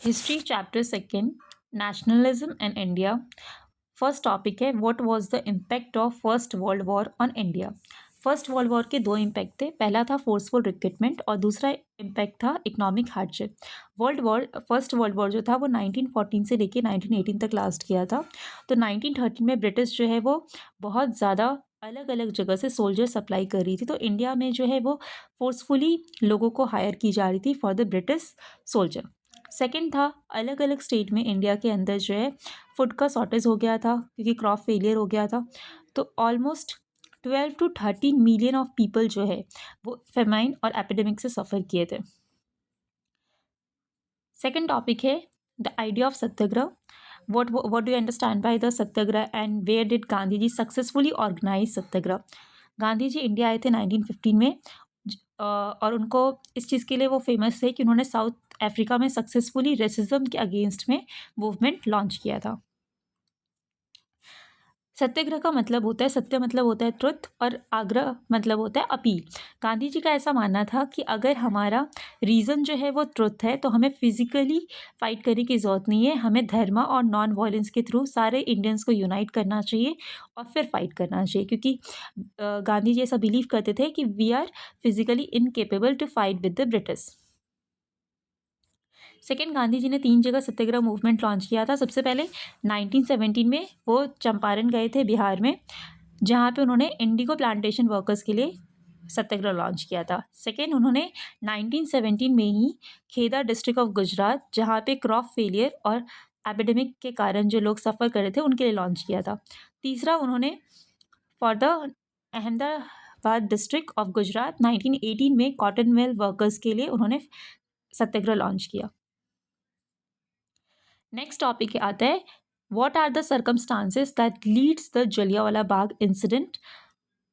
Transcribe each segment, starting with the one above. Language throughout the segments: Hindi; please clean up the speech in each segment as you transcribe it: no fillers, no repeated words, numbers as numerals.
History chapter second nationalism and India. First topic है what was the impact of first world war on India. First world war के दो इम्पैक्ट थे। पहला था फोर्सफुल रिक्रूटमेंट और दूसरा इम्पैक्ट था economic hardship. First world war जो था वो 1914 से लेके 1918 तक लास्ट किया था। तो 1913 में ब्रिटिश जो है वो बहुत ज़्यादा अलग अलग जगह से सोल्जर सप्लाई कर रही थी। तो इंडिया में जो है वो फोर्सफुली लोगों को हायर की जा रही थी for the British soldier. Second था अलग अलग स्टेट में इंडिया के अंदर जो है फूड का शॉर्टेज हो गया था क्योंकि क्रॉप फेलियर हो गया था। तो almost 12 to 13 million of people जो है वो फेमाइन और एपिडेमिक से सफ़र किए थे। सेकेंड टॉपिक है the idea of satyagraha. what do you understand by the satyagraha and where did Gandhi ji successfully organise satyagraha. Gandhi ji India आए थे 1915 में और उनको इस चीज़ के लिए वो फेमस थे कि उन्होंने साउथ अफ्रीका में सक्सेसफुली रेसिज्म के अगेंस्ट में मूवमेंट लॉन्च किया था। सत्याग्रह का मतलब होता है सत्य, मतलब होता है ट्रुथ, और आग्रह मतलब होता है अपील। गांधी जी का ऐसा मानना था कि अगर हमारा रीज़न जो है वो ट्रुथ है तो हमें फिजिकली फाइट करने की ज़रूरत नहीं है, हमें धर्म और नॉन वायलेंस के थ्रू सारे इंडियंस को यूनाइट करना चाहिए और फिर फाइट करना चाहिए, क्योंकि गांधी जी ऐसा बिलीव करते थे कि we are physically incapable to fight with the British. Second, Gandhi ji ने 3 जगह सत्याग्रह मूवमेंट लॉन्च किया था। सबसे पहले 1917 में वो चंपारण गए थे बिहार में, जहाँ पे उन्होंने इंडिगो प्लांटेशन वर्कर्स के लिए सत्याग्रह लॉन्च किया था। सेकेंड, उन्होंने 1917 में ही खेदा डिस्ट्रिक्ट ऑफ गुजरात, जहाँ पे क्रॉप फेलियर और एपिडेमिक के कारण जो लोग सफ़र कर रहे थे उनके लिए लॉन्च किया था। तीसरा, उन्होंने for the Ahmedabad district of Gujarat 1918 में कॉटन मिल वर्कर्स के लिए उन्होंने सत्याग्रह लॉन्च किया। नेक्स्ट टॉपिक आता है what are the circumstances that leads the Jallianwala Bagh incident.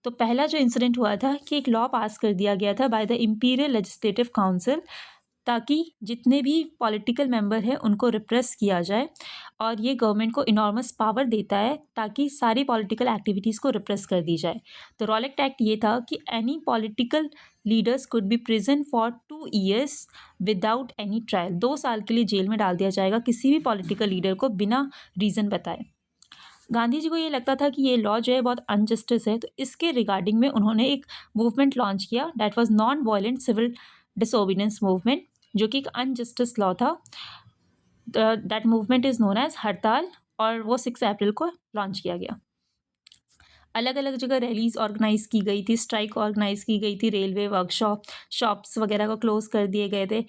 तो पहला जो इंसिडेंट हुआ था कि एक लॉ पास कर दिया गया था by the imperial legislative council, ताकि जितने भी पॉलिटिकल मेंबर हैं उनको रिप्रेस किया जाए, और ये गवर्नमेंट को इनॉर्मस पावर देता है ताकि सारी पॉलिटिकल एक्टिविटीज़ को रिप्रेस कर दी जाए। तो रॉलेक्ट एक्ट ये था कि any political leaders could be prison for 2 years without any trial. 2 साल के लिए जेल में डाल दिया जाएगा किसी भी पॉलिटिकल लीडर को बिना रीज़न बताए। गांधी जी को ये लगता था कि ये लॉ जो है बहुत अनजस्टिस है, तो इसके रिगार्डिंग में उन्होंने एक मूवमेंट लॉन्च किया, that was non violent civil disobedience movement, जो कि एक अनजस्टिस लॉ था। That movement is known as hartal, और वो 6 अप्रैल को लॉन्च किया गया। अलग अलग जगह रैलीज ऑर्गेनाइज की गई थी, स्ट्राइक ऑर्गेनाइज की गई थी, रेलवे वर्कशॉप शॉप्स वगैरह को क्लोज कर दिए गए थे।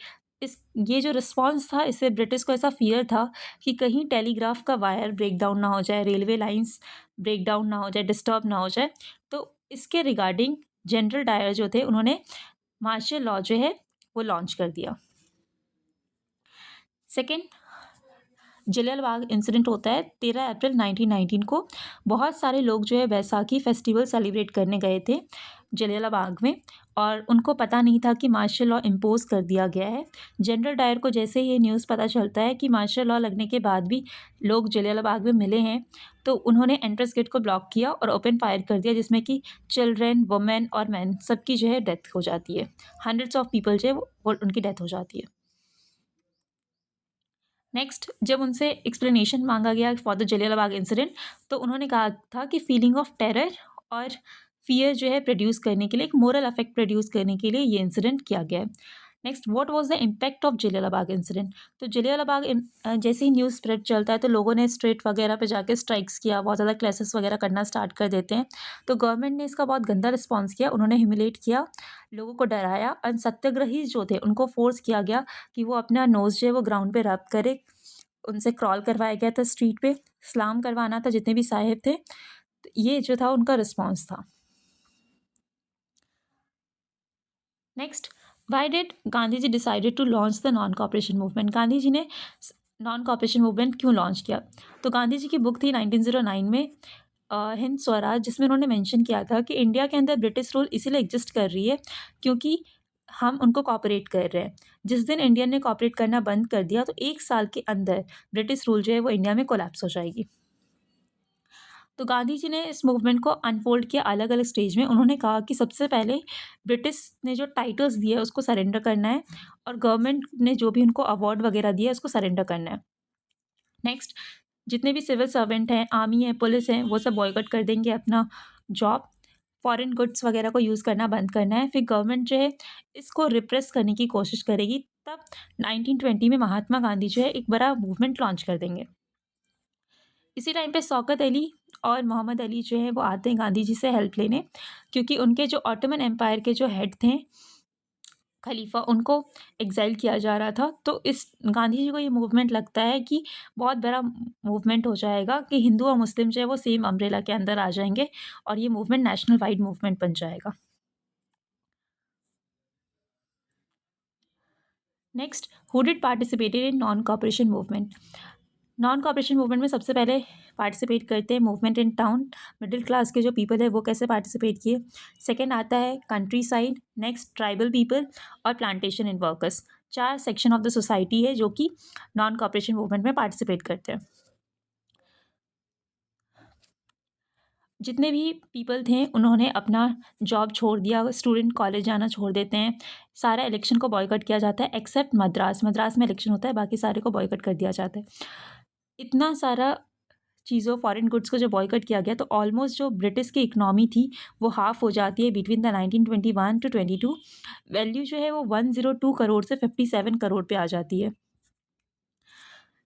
ये जो रिस्पॉन्स था, इससे ब्रिटिश को ऐसा फियर था कि कहीं टेलीग्राफ का वायर ब्रेक डाउन ना हो जाए, रेलवे लाइंस ब्रेक डाउन ना हो जाए, डिस्टर्ब ना हो जाए। तो इसके रिगार्डिंग जनरल डायर जो थे उन्होंने मार्शल लॉ जो है वो लॉन्च कर दिया। सेकेंड, जलियांवाला बाग इंसिडेंट होता है 13 अप्रैल 1919 को। बहुत सारे लोग जो है बैसाखी फेस्टिवल सेलिब्रेट करने गए थे जलियांवाला बाग में, और उनको पता नहीं था कि मार्शल लॉ इम्पोज कर दिया गया है। जनरल डायर को जैसे ये न्यूज़ पता चलता है कि मार्शल लॉ लगने के बाद भी लोग जलियांवाला बाग में मिले हैं, तो उन्होंने एंट्रेंस गेट को ब्लॉक किया और ओपन फायर कर दिया, जिसमें कि चिल्ड्रेन, वुमेन और मैन सबकी जो है डेथ हो जाती है। हंड्रेड्स ऑफ पीपल जो है वो उनकी डेथ हो जाती है। नेक्स्ट, जब उनसे एक्सप्लेनेशन मांगा गया for the Jallianwala Bagh incident, तो उन्होंने कहा था कि फीलिंग ऑफ टेरर और फियर जो है प्रोड्यूस करने के लिए, एक मोरल इफेक्ट प्रोड्यूस करने के लिए ये इंसिडेंट किया गया है। Next, what was the impact of Jallianwala Bagh incident. तो जलियांवाला बाग जैसे ही न्यूज़ स्प्रेड चलता है तो लोगों ने स्ट्रीट वगैरह पे जाके स्ट्राइक्स किया, बहुत ज़्यादा क्लासेस वगैरह करना स्टार्ट कर देते हैं। तो गवर्नमेंट ने इसका बहुत गंदा रिस्पॉन्स किया, उन्होंने ह्यूमिलेट किया, लोगों को डराया, और सत्याग्रही जो थे उनको फोर्स किया गया कि वो अपना नोज जो है वो ग्राउंड पे रब करे। उनसे क्रॉल करवाया गया था स्ट्रीट पे, सलाम करवाना था जितने भी साहिब थे। तो ये जो था उनका रिस्पॉन्स था। Next, why did Gandhi ji decided to launch the non cooperation movement. Gandhi ji ने नॉन कॉपरेशन मूवमेंट क्यों लॉन्च किया। तो गांधी जी की बुक थी 1909 में हिंद स्वराज, जिसमें उन्होंने मेंशन किया था कि इंडिया के अंदर ब्रिटिश रूल इसीलिए एग्जिस्ट कर रही है क्योंकि हम उनको कॉपरेट कर रहे हैं। जिस दिन इंडिया ने कॉपरेट करना बंद कर दिया तो 1 साल के अंदर ब्रिटिश रूल जो है वो इंडिया में कोलैप्स हो जाएगी। तो गांधी जी ने इस मूवमेंट को अनफोल्ड किया अलग अलग स्टेज में। उन्होंने कहा कि सबसे पहले ब्रिटिश ने जो टाइटल्स दिए उसको सरेंडर करना है, और गवर्नमेंट ने जो भी उनको अवार्ड वगैरह दिया उसको सरेंडर करना है। नेक्स्ट, जितने भी सिविल सर्वेंट हैं, आर्मी है, पुलिस है, वो सब बॉयकॉट कर देंगे अपना जॉब। फॉरेन गुड्स वगैरह को यूज़ करना बंद करना है। फिर गवर्नमेंट जो है इसको रिप्रेस करने की कोशिश करेगी। तब 1920 में महात्मा गांधी जो है एक बड़ा मूवमेंट लॉन्च कर देंगे। इसी टाइम पे शौकत अली और मोहम्मद अली जो है वो आते हैं गांधी जी से हेल्प लेने, क्योंकि उनके जो ऑटोमन एम्पायर के जो हेड थे खलीफा, उनको एग्जाइल किया जा रहा था। तो इस गांधी जी को ये मूवमेंट लगता है कि बहुत बड़ा मूवमेंट हो जाएगा, कि हिंदू और मुस्लिम जो है वो सेम अम्ब्रेला के अंदर आ जाएंगे और ये मूवमेंट नेशनल वाइड मूवमेंट बन जाएगा। Next, who did participated in non cooperation movement. Non cooperation movement में सबसे पहले पार्टिसिपेट करते हैं movement in town. Middle class के जो पीपल है वो कैसे पार्टिसिपेट किए। सेकेंड आता है countryside, next tribal people और plantation in workers. 4 section of the society है जो कि नॉन कॉपरेशन मूवमेंट में पार्टिसिपेट करते हैं। जितने भी पीपल थे उन्होंने अपना जॉब छोड़ दिया, स्टूडेंट कॉलेज जाना छोड़ देते हैं। सारा इलेक्शन को बॉयकॉट किया जाता है एक्सेप्ट मद्रास। मद्रास में इलेक्शन होता है, बाकी सारे को बॉयकॉट कर दिया जाता है। इतना सारा चीज़ों फॉरेन गुड्स को जो बॉयकॉट किया गया, तो ऑलमोस्ट जो ब्रिटिश की इकनॉमी थी वो हाफ हो जाती है बिटवीन द 1921 टू 22। वैल्यू जो है वो 102 करोड़ से 57 करोड़ पे आ जाती है।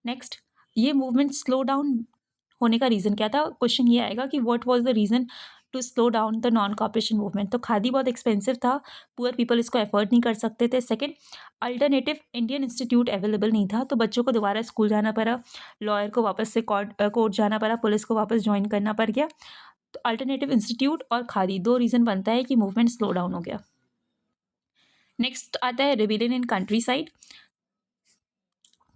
नेक्स्ट, ये मूवमेंट स्लो डाउन होने का रीज़न क्या था। क्वेश्चन ये आएगा कि what was the reason to slow down the non cooperation movement. तो खादी बहुत एक्सपेंसिव था, पुअर पीपल इसको अफोर्ड नहीं कर सकते थे। Second, alternative Indian institute available नहीं था, तो बच्चों को दोबारा स्कूल जाना पड़ा, लॉयर को वापस से कोर्ट जाना पड़ा, पुलिस को वापस ज्वाइन करना पड़ गया। तो अल्टरनेटिव इंस्टीट्यूट और खादी, 2 रीज़न बनता है कि मूवमेंट स्लो डाउन हो गया। नेक्स्ट आता है रिबेलियन इन कंट्री साइड।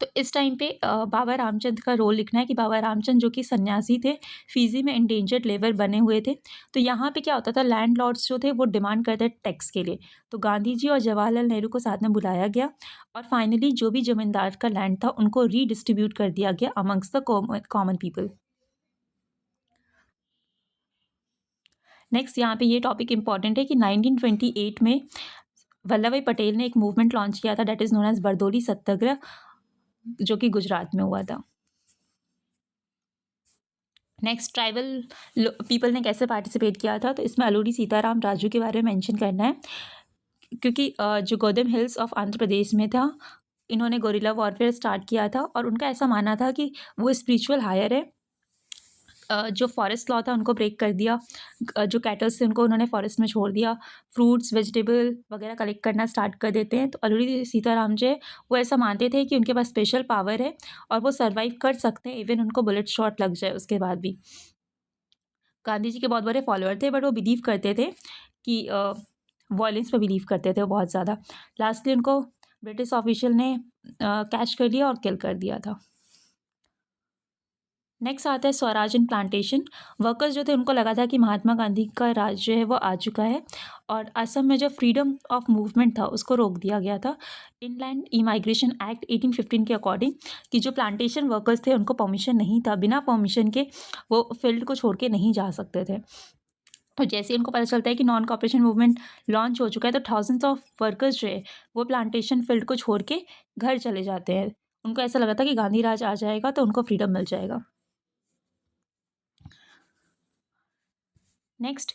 तो इस टाइम पे बाबा रामचंद्र का रोल लिखना है कि बाबा रामचंद्र जो कि सन्यासी थे, फिजी में इंडेंजर्ड लेबर बने हुए थे। तो यहाँ पे क्या होता था, लैंडलॉर्ड्स जो थे वो डिमांड करते थे टैक्स के लिए। तो गांधी जी और जवाहरलाल नेहरू को साथ में बुलाया गया, और फाइनली जो भी जमींदार का लैंड था उनको रीडिस्ट्रीब्यूट कर दिया गया amongst the common people. Next, यहाँ पे ये टॉपिक इंपॉर्टेंट है कि 1928 में वल्लभ भाई पटेल ने एक मूवमेंट लॉन्च किया था, that is known as Bardoli Satyagraha, जो कि गुजरात में हुआ था। नेक्स्ट, ट्राइबल पीपल ने कैसे पार्टिसिपेट किया था। तो इसमें अलूरी सीताराम राजू के बारे में मेंशन करना है, क्योंकि जो गोदम हिल्स ऑफ आंध्र प्रदेश में था, इन्होंने गोरिल्ला वॉरफेयर स्टार्ट किया था, और उनका ऐसा मानना था कि वो स्पिरिचुअल हायर है। जो फॉरेस्ट लॉ था उनको ब्रेक कर दिया, जो कैटल्स थे उनको उन्होंने फॉरेस्ट में छोड़ दिया, फ्रूट्स वेजिटेबल वगैरह कलेक्ट करना स्टार्ट कर देते हैं। तो अलूरी सीताराम जो है वो ऐसा मानते थे कि उनके पास स्पेशल पावर है और वो सर्वाइव कर सकते हैं, इवन उनको बुलेट शॉट लग जाए उसके बाद भी। गांधी जी के बहुत बड़े फॉलोअर थे, बट वो बिलीव करते थे कि वॉयलेंस पे बिलीव करते थे वो बहुत ज़्यादा। लास्टली उनको ब्रिटिश ऑफिशियल ने कैच कर लिया और किल कर दिया था। नेक्स्ट आता है स्वराज इन प्लांटेशन। वर्कर्स जो थे उनको लगा था कि महात्मा गांधी का राज जो है वो आ चुका है, और असम में जो फ्रीडम ऑफ मूवमेंट था उसको रोक दिया गया था इनलैंड इमाइग्रेशन एक्ट 1815 के अकॉर्डिंग, कि जो प्लांटेशन वर्कर्स थे उनको परमिशन नहीं था, बिना परमिशन के वो फील्ड को छोड़ के नहीं जा सकते थे। तो जैसे उनको पता चलता है कि नॉन कॉपरेशन मूवमेंट लॉन्च हो चुका है, तो थाउजेंड्स ऑफ वर्कर्स जो है वो प्लांटेशन फील्ड को छोड़ के घर चले जाते हैं। उनको ऐसा लगा था कि गांधी राज आ जाएगा तो उनको फ्रीडम मिल जाएगा। Next,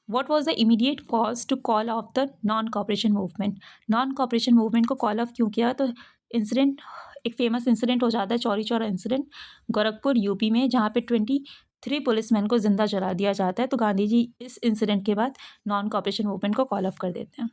what was the immediate cause to call off the non cooperation movement. Non cooperation movement को कॉल ऑफ क्यों किया, तो इंसिडेंट, एक फेमस इंसिडेंट हो जाता है चौरी चौरा इंसिडेंट गोरखपुर यूपी में, जहाँ पे 23 पुलिसमैन को जिंदा जला दिया जाता है। तो गांधी जी इस इंसिडेंट के बाद नॉन कॉपरेशन मूवमेंट को कॉल ऑफ कर देते हैं।